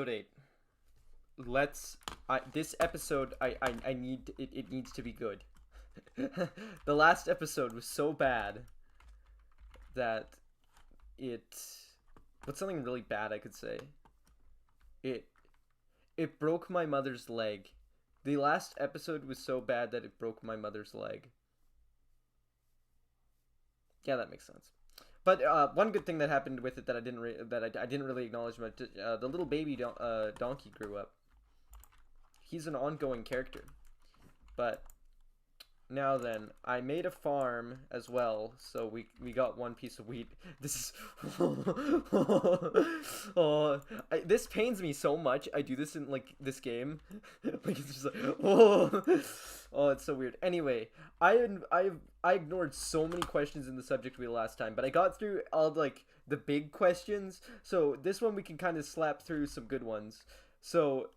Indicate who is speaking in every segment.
Speaker 1: episode 8. This episode, I need, it needs to be good. The last episode was so bad that what's something really bad I could say? It, it broke my mother's leg. The last episode was so bad that it broke my mother's leg. Yeah, that makes sense. But one good thing that happened with it that I didn't really acknowledge much, the little baby donkey grew up. He's an ongoing character. But now then, I made a farm as well, so we got one piece of wheat. This is this pains me so much. I do this in like this game, like it's just like oh, it's so weird. Anyway, I ignored so many questions in the subject wheel last time, but I got through all like the big questions. So this one we can kind of slap through some good ones. So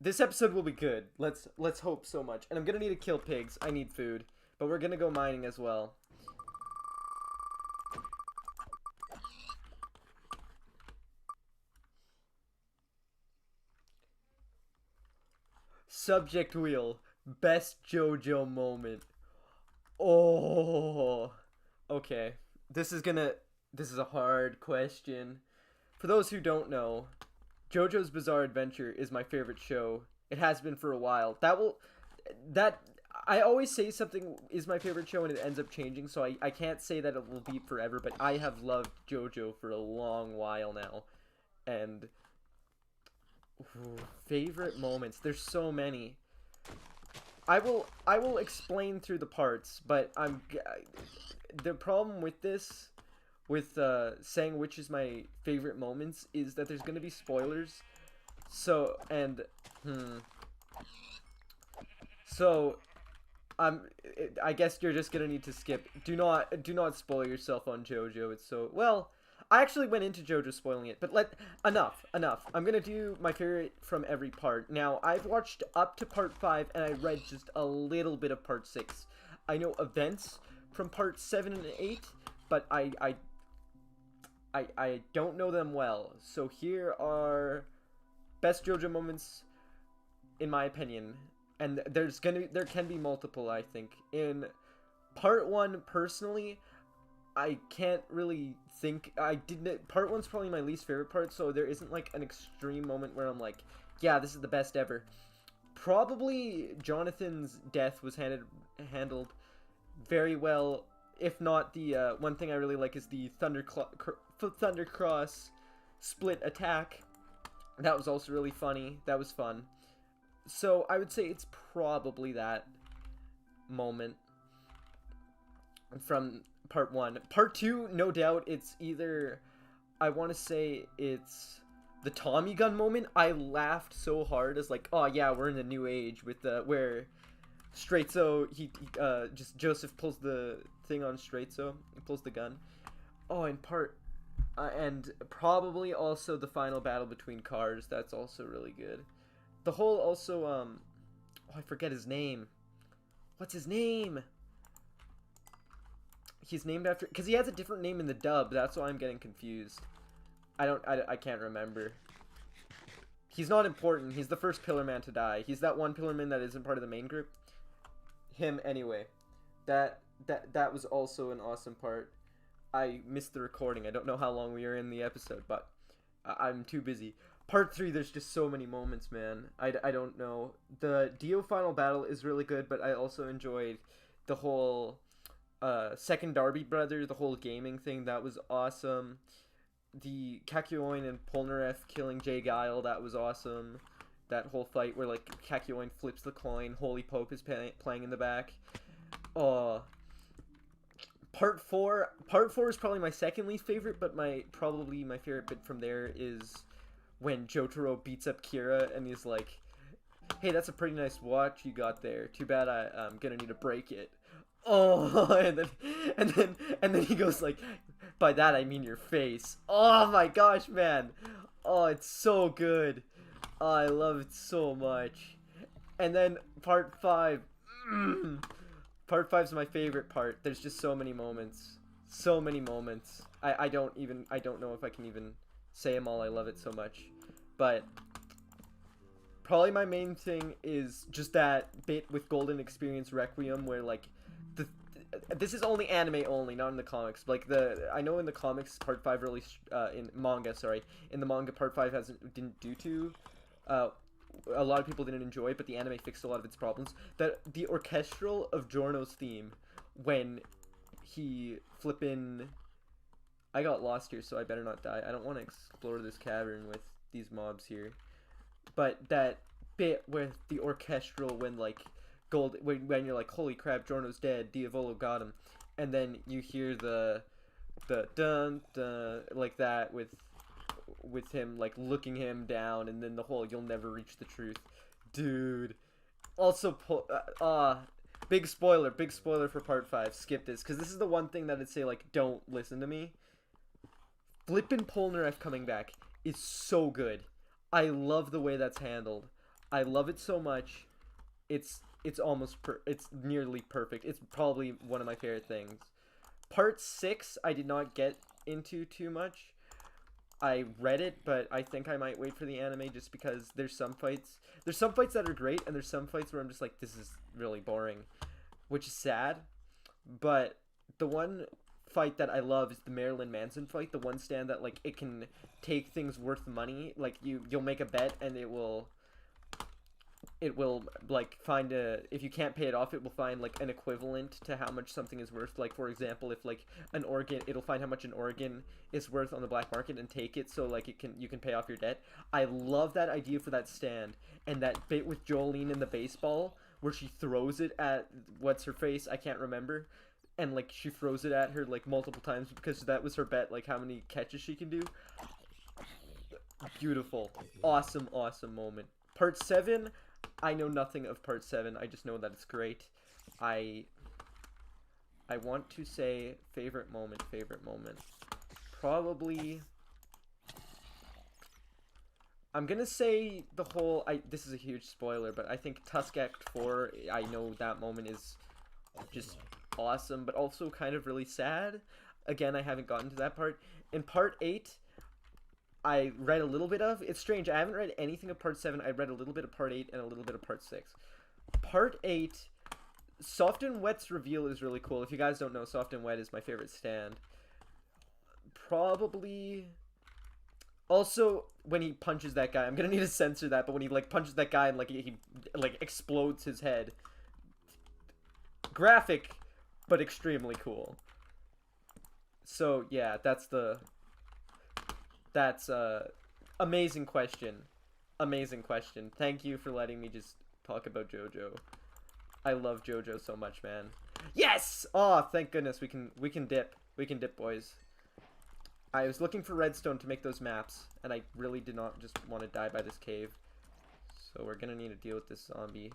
Speaker 1: this episode will be good. Let's hope so much. And I'm gonna need to kill pigs. I need food. But we're gonna go mining as well. Subject wheel. Best JoJo moment. Oh. Okay. This is a hard question. For those who don't know, JoJo's Bizarre Adventure is my favorite show. It has been for a while. I always say something is my favorite show and it ends up changing, so I can't say that it will be forever, but I have loved JoJo for a long while now. And favorite moments. There's so many. I will explain through the parts, but the problem with this, with saying which is my favorite moments, is that there's gonna be spoilers. So I guess you're just gonna need to skip. Do not spoil yourself on JoJo. It's so well. I actually went into JoJo spoiling it, but enough. I'm gonna do my favorite from every part. Now I've watched up to part 5 and I read just a little bit of part 6. I know events from part 7 and 8, but I don't know them well. So here are best JoJo moments in my opinion. And there can be multiple, I think. In part 1, personally, I can't really think. Part 1's probably my least favorite part, so there isn't like an extreme moment where I'm like, yeah, this is the best ever. Probably Jonathan's death was handled very well. If not, the one thing I really like is the Thundercross split attack. That was also really funny. That was fun. So I would say it's probably that moment from part 1. Part 2, no doubt, it's either, I want to say it's the Tommy gun moment. I laughed so hard as like, oh yeah, we're in the new age with where Straitso, just Joseph pulls the thing on Straitso, he pulls the gun. Oh, and probably also the final battle between cars. That's also really good. The whole also, oh, I forget his name. What's his name? He's named after, because he has a different name in the dub. That's why I'm getting confused. I can't remember. He's not important. He's the first Pillar Man to die. He's that one Pillar Man that isn't part of the main group. Him, anyway. That was also an awesome part. I missed the recording. I don't know how long we were in the episode, but I'm too busy. Part 3, there's just so many moments, man. I don't know. The Dio final battle is really good, but I also enjoyed the whole second Darby brother, the whole gaming thing. That was awesome. The Kakyoin and Polnareff killing Jay Guile, that was awesome. That whole fight where like Kakyoin flips the coin, Holy Pope is playing in the back. Part 4 is probably my second least favorite, but probably my favorite bit from there is when Jotaro beats up Kira and he's like, hey, that's a pretty nice watch you got there. Too bad I'm gonna need to break it. Oh, and then he goes like, by that I mean your face. Oh my gosh, man. Oh, it's so good. Oh, I love it so much. And then part 5. Part 5's my favorite part. There's just so many moments. So many moments. I don't know if I can even say them all. I love it so much. but probably my main thing is just that bit with Golden Experience Requiem where like this is only anime only, not in the comics. Like I know in the comics part 5 really in manga, sorry, in the manga part 5 didn't do too a lot of people didn't enjoy it, but the anime fixed a lot of its problems. That the orchestral of Giorno's theme when he flippin' I got lost here, so I better not die. I don't want to explore this cavern with these mobs here. But that bit with the orchestral when like when you're like, holy crap, Giorno's dead, Diavolo got him, and then you hear the dun dun like that with him like looking him down, and then the whole you'll never reach the truth, dude. Also, big spoiler for part 5. Skip this, because this is the one thing that I'd say like don't listen to me. Flippin' Polnareff coming back is so good. I love the way that's handled. I love it so much. It's it's nearly perfect. It's probably one of my favorite things. Part 6 I did not get into too much. I read it, but I think I might wait for the anime just because there's some fights that are great, and there's some fights where I'm just like, this is really boring, which is sad. But the one fight that I love is the Marilyn Manson fight, the one stand that like it can take things worth money. Like you'll make a bet and it will like find if you can't pay it off, it will find like an equivalent to how much something is worth. Like for example, if like an organ, it'll find how much an organ is worth on the black market and take it, so like you can pay off your debt. I love that idea for that stand, and that bit with Jolene in the baseball where she throws it at what's her face, I can't remember, and like she throws it at her like multiple times because that was her bet, like how many catches she can do. Beautiful, awesome moment. Part 7, I know nothing of part 7. I just know that it's great. I want to say favorite moment. Probably I'm gonna say the whole. This is a huge spoiler, but I think Tusk Act 4. I know that moment is just awesome, but also kind of really sad. Again, I haven't gotten to that part. In part 8, I read a little bit of. It's strange. I haven't read anything of part 7. I read a little bit of part 8 and a little bit of part 6. Part 8, Soft and Wet's reveal is really cool. If you guys don't know, Soft and Wet is my favorite stand. Probably. Also, when he punches that guy, I'm gonna need to censor that, but when he like punches that guy and like he like explodes his head. Graphic, but extremely cool. So yeah, that's amazing question. Amazing question. Thank you for letting me just talk about JoJo. I love JoJo so much, man. Yes! Oh, thank goodness we can dip. We can dip, boys. I was looking for redstone to make those maps, and I really did not just want to die by this cave. So we're gonna need to deal with this zombie.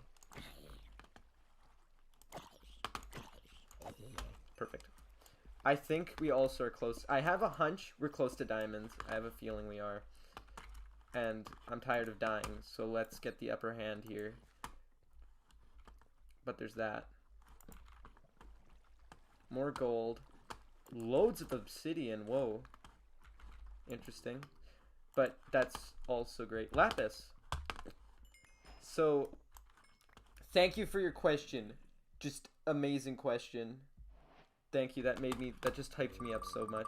Speaker 1: Perfect. I think we also are close. I have a hunch we're close to diamonds. I have a feeling we are. And I'm tired of dying, so let's get the upper hand here. But there's that. More gold. Loads of obsidian. Whoa. Interesting. But that's also great. Lapis. So, thank you for your question. Just amazing question. Thank you. That just hyped me up so much.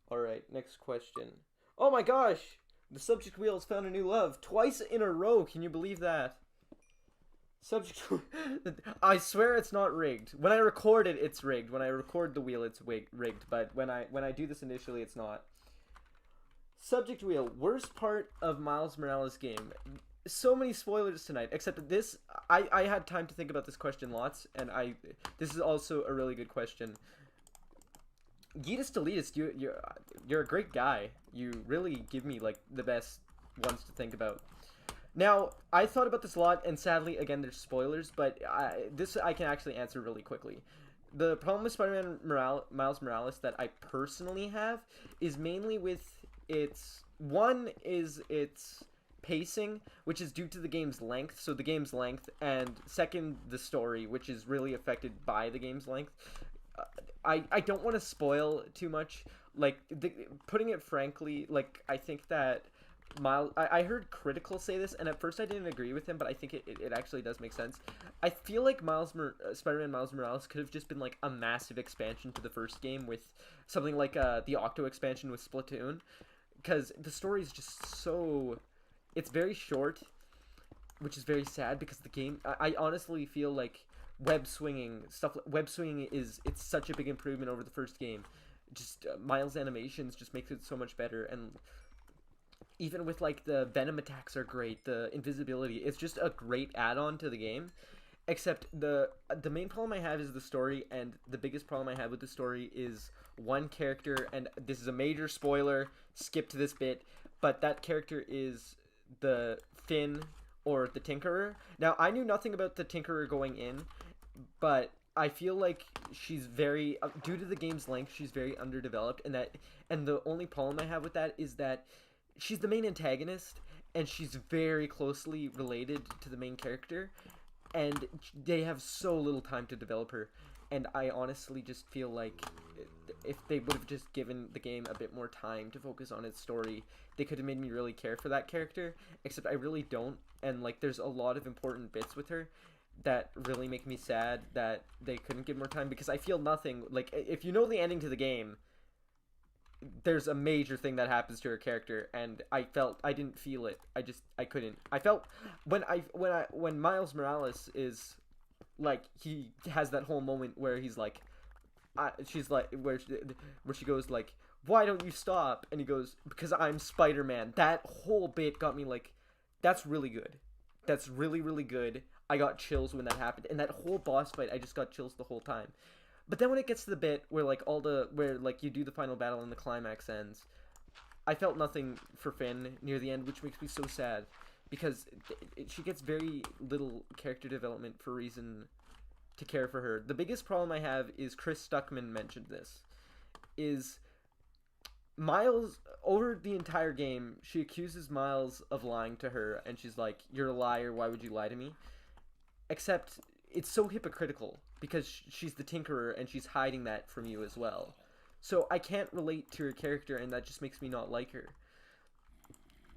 Speaker 1: Alright, next question. Oh my gosh! The subject wheel has found a new love. Twice in a row. Can you believe that? Subject. I swear it's not rigged. When I record it, it's rigged. When I record the wheel, it's rigged. But when I do this initially, it's not. Subject wheel. Worst part of Miles Morales game. So many spoilers tonight. Except that this, I had time to think about this question lots, and this is also a really good question. Yeetus Deletus, you're a great guy. You really give me like the best ones to think about. Now, I thought about this a lot, and sadly, again, there's spoilers, but this I can actually answer really quickly. The problem with Spider-Man Miles Morales that I personally have is mainly with its pacing, which is due to the game's length, so the game's length, and second, the story, which is really affected by the game's length. I don't want to spoil too much like putting it frankly, like I think that Miles, I heard Critical say this, and at first I didn't agree with him, but I think it actually does make sense. I feel like Spider-Man Miles Morales could have just been like a massive expansion to the first game with something like the Octo expansion with Splatoon, because the story is just so, it's very short, which is very sad because the game, I honestly feel like web swinging it's such a big improvement over the first game. Just Miles' animations just makes it so much better, and even with like the Venom attacks are great, the invisibility, it's just a great add-on to the game. Except the main problem I have is the story, and the biggest problem I have with the story is one character, and this is a major spoiler, skip to this bit, but that character is the Finn, or the Tinkerer. Now, I knew nothing about the Tinkerer going in, but I feel like she's very, due to the game's length, she's very underdeveloped, and the only problem I have with that is that she's the main antagonist, and she's very closely related to the main character, and they have so little time to develop her, and I honestly just feel like if they would have just given the game a bit more time to focus on its story, they could have made me really care for that character, except I really don't, and like there's a lot of important bits with her that really make me sad that they couldn't give more time, because I feel nothing, like if you know the ending to the game, there's a major thing that happens to her character, and I didn't feel it. I couldn't. I felt when Miles Morales is like, he has that whole moment where he's like, she's like, where she goes like, why don't you stop? And he goes, because I'm Spider-Man. That whole bit got me like, that's really good. That's really, really good. I got chills when that happened, and that whole boss fight, I just got chills the whole time. But then when it gets to the bit where like where like you do the final battle and the climax ends, I felt nothing for Finn near the end, which makes me so sad, because she gets very little character development for reason to care for her. The biggest problem I have is Chris Stuckman mentioned this, is Miles, over the entire game, she accuses Miles of lying to her, and she's like, you're a liar, why would you lie to me? Except it's so hypocritical, because she's the Tinkerer and she's hiding that from you as well. So I can't relate to her character, and that just makes me not like her.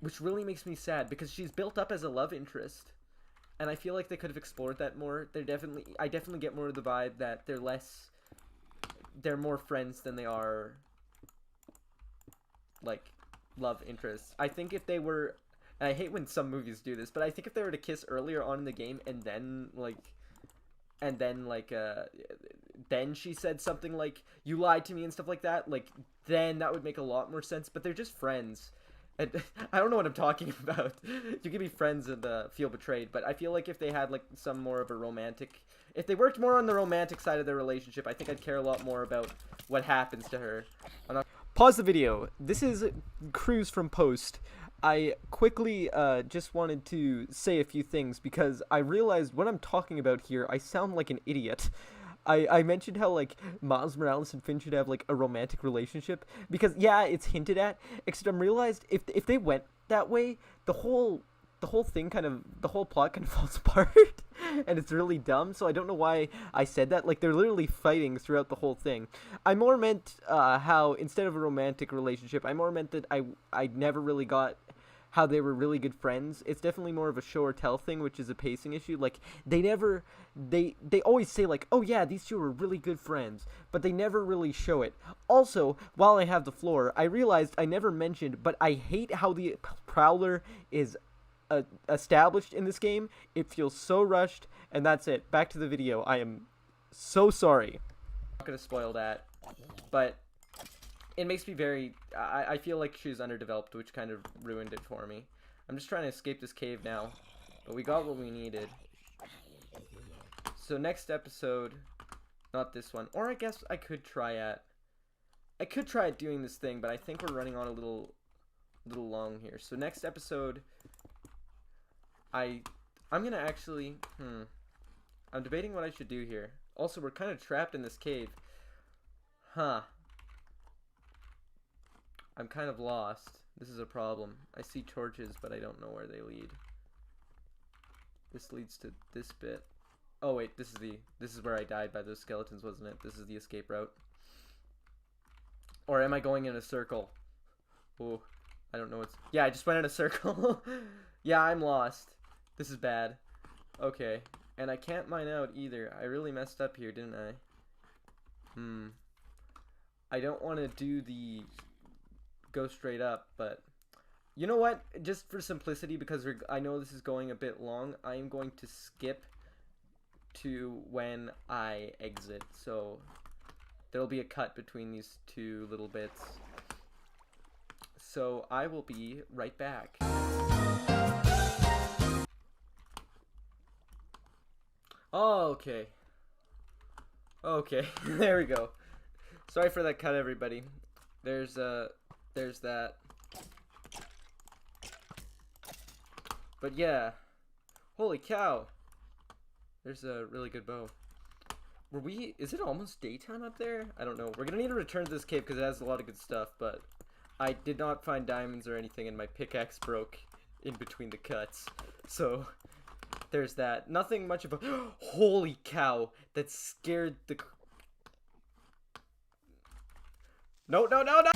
Speaker 1: Which really makes me sad, because she's built up as a love interest, and I feel like they could have explored that more. I definitely get more of the vibe that they're more friends than they are like love interests. I think if they were, and I hate when some movies do this, but I think if they were to kiss earlier on in the game and then then she said something like, you lied to me and stuff like that, like, then that would make a lot more sense. But they're just friends, and I don't know what I'm talking about. You can be friends and feel betrayed, but I feel like if they had like some more of a romantic, if they worked more on the romantic side of their relationship, I think I'd care a lot more about what happens to her. Pause the video. This is Cruz from Post. I quickly just wanted to say a few things, because I realized what I'm talking about here, I sound like an idiot. I mentioned how like Miles Morales and Finn should have like a romantic relationship, because yeah, it's hinted at, except I'm realized if they went that way, the whole thing the whole plot kind of falls apart, and it's really dumb. So I don't know why I said that. Like, they're literally fighting throughout the whole thing. I more meant how instead of a romantic relationship, I more meant that I never really got how they were really good friends. It's definitely more of a show or tell thing, which is a pacing issue. Like, they always say like, oh yeah, these two are really good friends, but they never really show it. Also, while I have the floor, I realized I never mentioned, but I hate how the Prowler is established in this game. It feels so rushed, and that's it. Back to the video. I am so sorry. I'm not gonna spoil that, but it makes me very, I feel like she's underdeveloped, which kind of ruined it for me. I'm just trying to escape this cave now, but we got what we needed. So next episode, not this one, or I guess I could try doing this thing, but I think we're running on a little long here. So next episode, I'm gonna actually, I'm debating what I should do here. Also, we're kind of trapped in this cave. Huh. I'm kind of lost. This is a problem. I see torches, but I don't know where they lead. This leads to this bit. Oh wait, this is where I died by those skeletons, wasn't it? This is the escape route. Or am I going in a circle? Ooh, I don't know what's... Yeah, I just went in a circle. Yeah, I'm lost. This is bad. Okay, and I can't mine out either. I really messed up here, didn't I? I don't want to do the go straight up, but you know what? Just for simplicity, because I know this is going a bit long, I'm going to skip to when I exit. So there'll be a cut between these two little bits. So I will be right back. Oh, okay. Okay, there we go. Sorry for that cut, everybody. There's that. But yeah. Holy cow. There's a really good bow. Is it almost daytime up there? I don't know. We're gonna need to return to this cave because it has a lot of good stuff, but I did not find diamonds or anything, and my pickaxe broke in between the cuts. So there's that. Nothing much of a... Holy cow! That scared the... No, no, no, no!